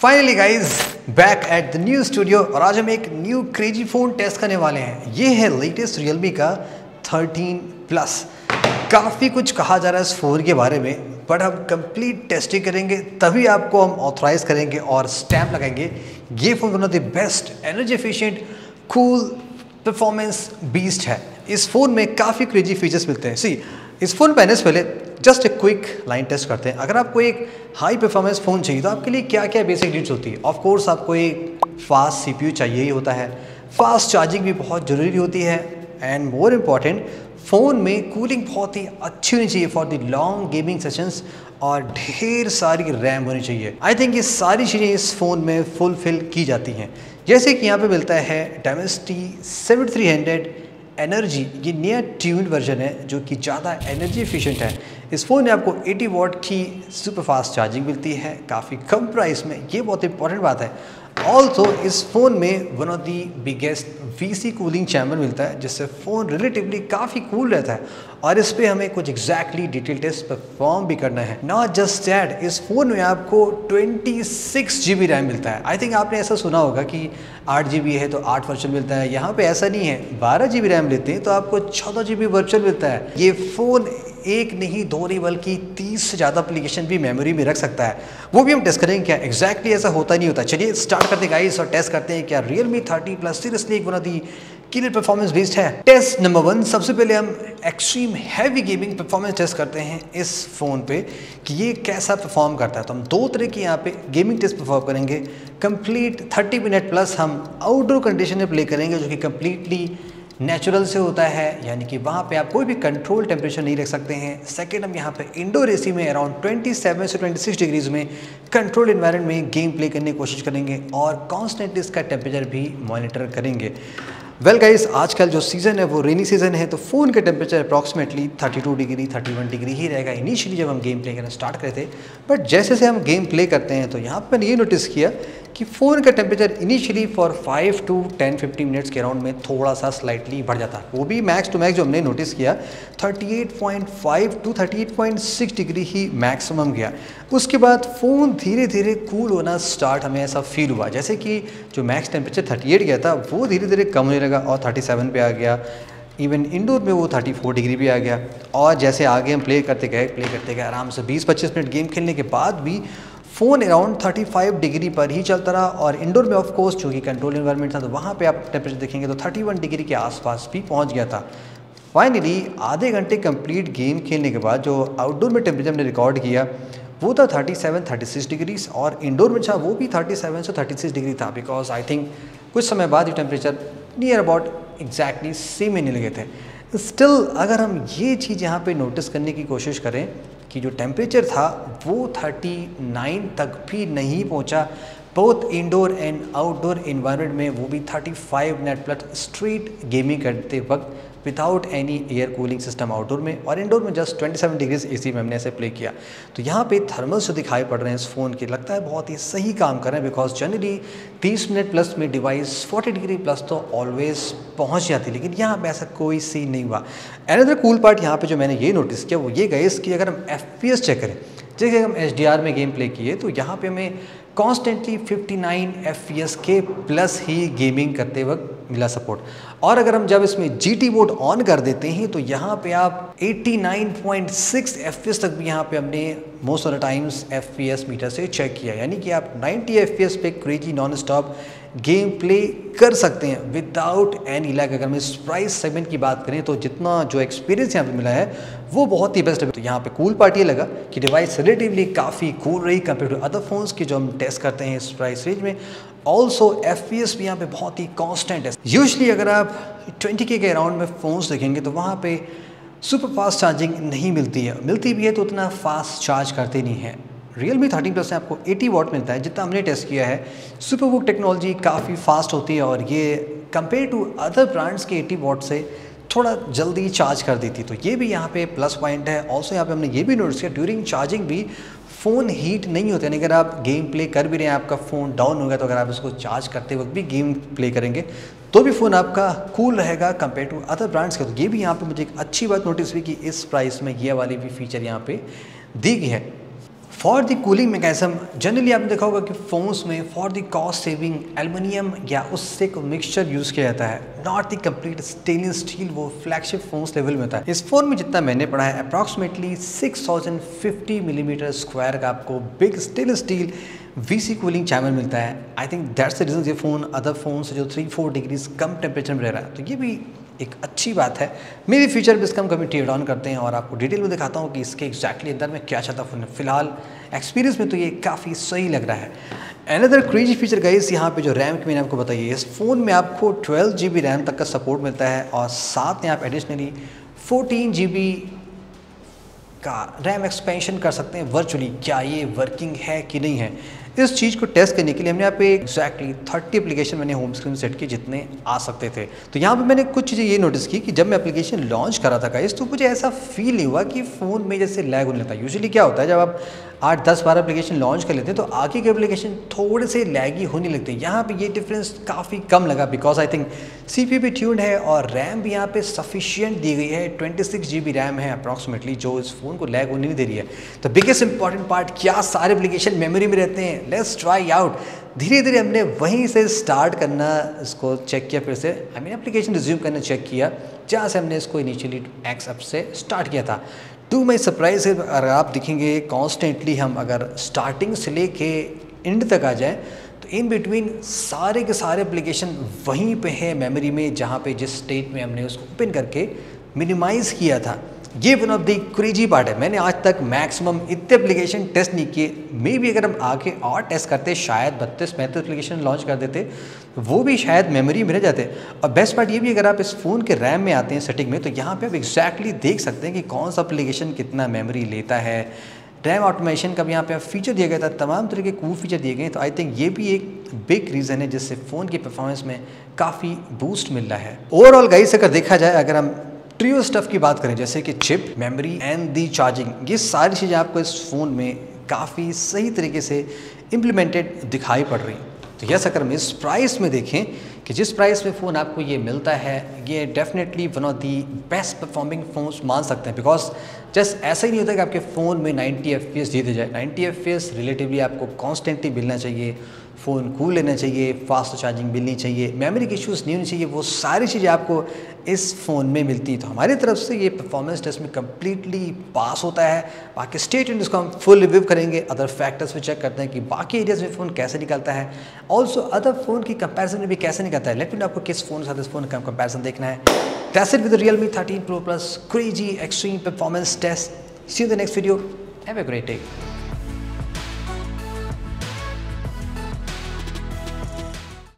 Finally guys back at the new studio और आज हम एक न्यू क्रेजी फ़ोन टेस्ट करने वाले हैं। ये है लेटेस्ट रियलमी का 13 प्लस। काफ़ी कुछ कहा जा रहा है इस फ़ोन के बारे में, बट हम कंप्लीट टेस्टिंग करेंगे तभी आपको हम ऑथराइज़ करेंगे और स्टैम्प लगाएंगे। ये phone one of the best energy efficient cool performance beast है। इस फ़ोन में काफ़ी क्रेजी फीचर्स मिलते हैं। सी इस फ़ोन पहनने से पहले जस्ट एक क्विक लाइन टेस्ट करते हैं। अगर आपको एक हाई परफॉर्मेंस फ़ोन चाहिए तो आपके लिए क्या क्या बेसिक नीड्स होती है। ऑफ कोर्स आपको एक फास्ट सीपीयू चाहिए ही होता है, फास्ट चार्जिंग भी बहुत ज़रूरी होती है, एंड मोर इम्पॉर्टेंट फ़ोन में कूलिंग बहुत ही अच्छी होनी चाहिए for the long gaming sessions, और ढेर सारी रैम होनी चाहिए। आई थिंक ये सारी चीज़ें इस फ़ोन में फुलफिल की जाती हैं। जैसे कि यहाँ पे मिलता है Dimensity 7300 एनर्जी। ये नया ट्यून्ड वर्जन है जो कि ज़्यादा एनर्जी एफिशिएंट है। इस फ़ोन में आपको 80 वॉट की सुपर फास्ट चार्जिंग मिलती है काफ़ी कम प्राइस में, ये बहुत इंपॉर्टेंट बात है। ऑल्सो इस फ़ोन में one of the biggest VC cooling chamber मिलता है, जिससे फ़ोन रिलेटिवली काफ़ी कूल रहता है, और इस पर हमें कुछ एग्जैक्टली डिटेल टेस्ट परफॉर्म भी करना है। नॉट जस्ट दैट, इस फ़ोन में आपको 26 GB रैम मिलता है। आई थिंक आपने ऐसा सुना होगा कि 8 GB है तो 8 वर्चुअल मिलता है। यहाँ पे ऐसा नहीं है, 12 GB रैम लेते हैं तो आपको 14 GB वर्चुअल मिलता है। ये फ़ोन एक नहीं दो नहीं बल्कि 30 से ज़्यादा एप्लीकेशन भी मेमोरी में रख सकता है। वो भी हम टेस्ट करेंगे क्या एग्जैक्टली ऐसा होता नहीं होता। चलिए स्टार्ट करते हैं गाइस और टेस्ट करते हैं क्या Realme 13 Plus सीरियसली एक one of the killer performance based है। टेस्ट नंबर 1, सबसे पहले हम extreme heavy gaming performance test करते हैं इस फ़ोन पे कि ये कैसा परफॉर्म करता है। तो हम दो तरह की यहाँ पे गेमिंग टेस्ट परफॉर्म करेंगे। कंप्लीट 30 मिनट प्लस हम आउटडोर कंडीशन में प्ले करेंगे, जो कि कम्प्लीटली नेचुरल से होता है, यानी कि वहाँ पे आप कोई भी कंट्रोल टेम्परेचर नहीं रख सकते हैं। सेकेंड, हम यहाँ पे इंडोर एसी में अराउंड 27 से 26 डिग्रीज में कंट्रोल एनवायरनमेंट में गेम प्ले करने की कोशिश करेंगे और कॉन्स्टेंटली इसका टेम्परेचर भी मॉनिटर करेंगे। वेल गाइस, आजकल जो सीज़न है वो रेनी सीज़न है, तो फ़ोन का टेम्परेचर अप्रॉक्सीमेटली 32 डिग्री 31 डिग्री ही रहेगा इनिशियली जब हम गेम प्ले करना स्टार्ट करे थे। बट जैसे से हम गेम प्ले करते हैं तो यहाँ पर मैंने ये नोटिस किया कि फ़ोन का temperature initially for 5 to 10-15 minutes के अराउंड में थोड़ा सा स्लाइटली बढ़ जाता है। वो भी मैक्स टू मैक्स जो हमने नोटिस किया 38.5 to 38.6 डिग्री ही मैक्सिमम गया। उसके बाद फ़ोन धीरे धीरे कूल होना स्टार्ट हमें ऐसा फील हुआ, जैसे कि जो मैक्स टेम्परेचर 38 गया था वो धीरे धीरे कम होने लगा और 37 पे आ गया। इवन इंडोर में वो 34 डिग्री भी आ गया। और जैसे आगे हम प्ले करते गए आराम से 20-25 मिनट गेम खेलने के बाद भी फ़ोन अराउंड 35 डिग्री पर ही चलता रहा। और इंडोर में ऑफ कोर्स चूँकि कंट्रोल एनवायरनमेंट था तो वहाँ पे आप टेम्परेचर देखेंगे तो 31 डिग्री के आसपास भी पहुँच गया था। फाइनली आधे घंटे कंप्लीट गेम खेलने के बाद जो आउटडोर में टेम्परेचर हमने रिकॉर्ड किया वो था 37-36 डिग्री, और इंडोर में था वो भी 37 से 36 डिग्री था। बिकॉज आई थिंक कुछ समय बाद ये temperature near about exactly same ही नहीं लगे थे। स्टिल अगर हम ये चीज़ यहाँ पे नोटिस करने की कोशिश करें कि जो टेम्परेचर था वो 39 तक भी नहीं पहुँचा, both indoor and outdoor environment में, वो भी 35 मिनट प्लस स्ट्रीट गेमिंग करते वक्त without any air cooling system outdoor में, और इंडोर में जस्ट 27 डिग्रीज एसी में हमने ऐसे प्ले किया। तो यहाँ पे थर्मल्स जो दिखाई पड़ रहे हैं इस फ़ोन के, लगता है बहुत ही सही काम कर रहे हैं। बिकॉज जनरली 30 मिनट प्लस में डिवाइस 40 डिग्री प्लस तो ऑलवेज पहुँच जाती, लेकिन यहाँ पे ऐसा कोई सीन नहीं हुआ। अनदर कूल पार्ट यहाँ पे जो मैंने ये नोटिस किया वो ये गाइस कि अगर हम FPS चेक करें, जैसे हम HDR में गेम प्ले किए तो यहाँ पे हमें कॉन्स्टेंटली 59 FPS के प्लस ही गेमिंग करते वक्त मिला सपोर्ट। और अगर हम जब इसमें GT मोड ऑन कर देते हैं तो यहाँ पे आप 89.6 FPS तक भी यहाँ पे हमने most of the times FPS meter से चेक किया, यानी कि आप 90 FPS पे crazy non stop game play कर सकते हैं विदाउट एनी लैग। अगर हम इस प्राइस सेगमेंट की बात करें तो जितना जो एक्सपीरियंस यहाँ पे मिला है वो बहुत ही बेस्ट है। तो यहाँ पे कूल पार्ट ये लगा कि डिवाइस रिलेटिवली काफ़ी कूल रही कंपेयर टू अदर फोन्स की जो हम टेस्ट करते हैं इस प्राइस रेंज में। ऑल्सो FPS भी यहाँ पे बहुत ही कॉन्स्टेंट है। यूजली अगर आप 20K के अराउंड में फ़ोन्स देखेंगे तो वहाँ पे सुपर फास्ट चार्जिंग नहीं मिलती है, मिलती भी है तो उतना फास्ट चार्ज करते नहीं है। Realme 13 Plus में आपको 80 वॉट मिलता है, जितना हमने टेस्ट किया है। सुपरबुक टेक्नोलॉजी काफ़ी फास्ट होती है और ये कंपेयर टू अदर ब्रांड्स के 80 वॉट से थोड़ा जल्दी चार्ज कर देती, तो ये भी यहाँ पे प्लस पॉइंट है। ऑल्सो यहाँ पे हमने ये भी नोटिस किया ड्यूरिंग चार्जिंग भी फ़ोन हीट नहीं होते, यानी अगर आप गेम प्ले कर भी रहे हैं, आपका फ़ोन डाउन होगा तो अगर आप इसको चार्ज करते वक्त भी गेम प्ले करेंगे तो भी फ़ोन आपका कूल रहेगा कंपेयर टू अदर ब्रांड्स के। तो ये भी यहाँ पे मुझे एक अच्छी बात नोटिस हुई कि इस प्राइस में ये वाली भी फीचर यहाँ पे दी गई है। For the cooling mechanism generally आपने देखा होगा कि फ़ोन्स में for the cost saving aluminium या उससे कोई मिक्सचर यूज़ किया जाता है, not the complete stainless steel. वो फ्लैगशिप फोन्स लेवल में होता है। इस फ़ोन में जितना मैंने पढ़ा है अप्रॉक्सीमेटली 6050 मिलीमीटर स्क्वायर का आपको big stainless steel VC cooling chamber मिलता है। I think that's the reason ये फ़ोन अदर फोन से जो 3-4 डिग्रीज कम टेम्परेचर में रह रहा है, तो ये भी एक अच्छी बात है। मे भी फ्यूचर में इसका हम कभी टेयर डाउन करते हैं और आपको डिटेल में दिखाता हूँ कि इसके एग्जैक्टली अंदर में क्या चाहता फ़ोन है। फिलहाल एक्सपीरियंस में तो ये काफ़ी सही लग रहा है। अनदर क्रेजी फीचर गाइस, यहाँ पे जो रैम की मैंने आपको बताई है, इस फ़ोन में आपको 12 GB रैम तक का सपोर्ट मिलता है और साथ में आप एडिशनली 14 GB का रैम एक्सपेंशन कर सकते हैं वर्चुअली। क्या ये वर्किंग है कि नहीं है, इस चीज़ को टेस्ट करने के लिए हमने यहाँ पे एक्जैक्टली 30 एप्लीकेशन मैंने होम स्क्रीन सेट की जितने आ सकते थे। तो यहाँ पे मैंने कुछ चीज़ें ये नोटिस की कि जब मैं एप्लीकेशन लॉन्च कर रहा था गाइस, तो मुझे ऐसा फील नहीं हुआ कि फ़ोन में जैसे लैग होने लगता है। यूजुअली क्या होता है, जब आप 8-10-12 एप्लीकेशन लॉन्च कर लेते हैं तो आगे के एप्लीकेशन थोड़े से लैगी होने लगते हैं। यहाँ पे ये डिफरेंस काफ़ी कम लगा बिकॉज आई थिंक CPU भी ट्यून्ड है और रैम भी यहाँ पे सफिशिएंट दी गई है। 26 GB रैम है अप्रॉक्सीमेटली, जो इस फ़ोन को लैग होने नहीं दे रही है। तो बिगेस्ट इंपॉर्टेंट पार्ट, क्या सारे एप्लीकेशन मेमोरी में रहते हैं? Let's try out. धीरे धीरे हमने वहीं से स्टार्ट करना इसको चेक किया, फिर से एप्लीकेशन रिज्यूम करना चेक किया जहाँ से हमने इसको इनिशियली एक्स ऐप से स्टार्ट किया था। टू माई सरप्राइज, अगर आप दिखेंगे कॉन्स्टेंटली हम अगर स्टार्टिंग से लेके एंड तक आ जाएं तो इन बिटवीन सारे के सारे एप्लीकेशन वहीं पे है मेमोरी में, जहाँ पे जिस स्टेट में हमने उसको ओपन करके मिनिमाइज़ किया था। ये one of the crazy part है। मैंने आज तक मैक्सिमम इतने एप्लीकेशन टेस्ट नहीं किए। मे भी अगर हम आगे और टेस्ट करते शायद 32-35 एप्लीकेशन लॉन्च कर देते, वो भी शायद मेमोरी में रह जाते। और बेस्ट पार्ट ये भी, अगर आप इस फ़ोन के रैम में आते हैं सेटिंग में, तो यहाँ पे आप एग्जैक्टली देख सकते हैं कि कौन सा एप्लीकेशन कितना मेमोरी लेता है। रैम ऑटोमेशन का भी यहाँ पे फीचर दिया गया था, तमाम तरह के कूल फीचर दिए गए। तो आई थिंक ये भी एक बिग रीज़न है जिससे फ़ोन की परफॉर्मेंस में काफ़ी बूस्ट मिल रहा है। ओवरऑल गाइस, अगर देखा जाए, अगर हम ट्रियो स्टफ की बात करें जैसे कि chip, memory and the charging, ये सारी चीज़ें आपको इस फ़ोन में काफ़ी सही तरीके से इम्प्लीमेंटेड दिखाई पड़ रही। तो यस, अगर हम इस प्राइस में देखें कि जिस प्राइस में फ़ोन आपको ये मिलता है, ये definitely one of the best performing phones मान सकते हैं। बिकॉज जस्ट ऐसा ही नहीं होता कि आपके फ़ोन में 90 FPS दे दी जाए। 90 FPS रिलेटिवली आपको कॉन्स्टेंटली मिलना चाहिए, फ़ोन कूल लेना चाहिए, फास्ट चार्जिंग मिलनी चाहिए, मेमोरी के इश्यूज़ नहीं होनी चाहिए। वो सारी चीज़ें आपको इस फ़ोन में मिलती है। तो हमारी तरफ से ये परफॉर्मेंस टेस्ट में कम्प्लीटली पास होता है। बाकी स्टे ट्यून्ड, इसको हम फुल रिव्यू करेंगे, अदर फैक्टर्स भी चेक करते हैं कि बाकी एरियाज़ में फ़ोन कैसे निकलता है, ऑल्सो अदर फ़ोन की कंपैरिजन में भी कैसे निकलता है। लेकिन आपको किस फ़ोन के साथ इस फ़ोन का कंपैरिजन देखना है। That's it with Realme 13 Pro Plus crazy extreme performance test. See you in the next video. Have a great day.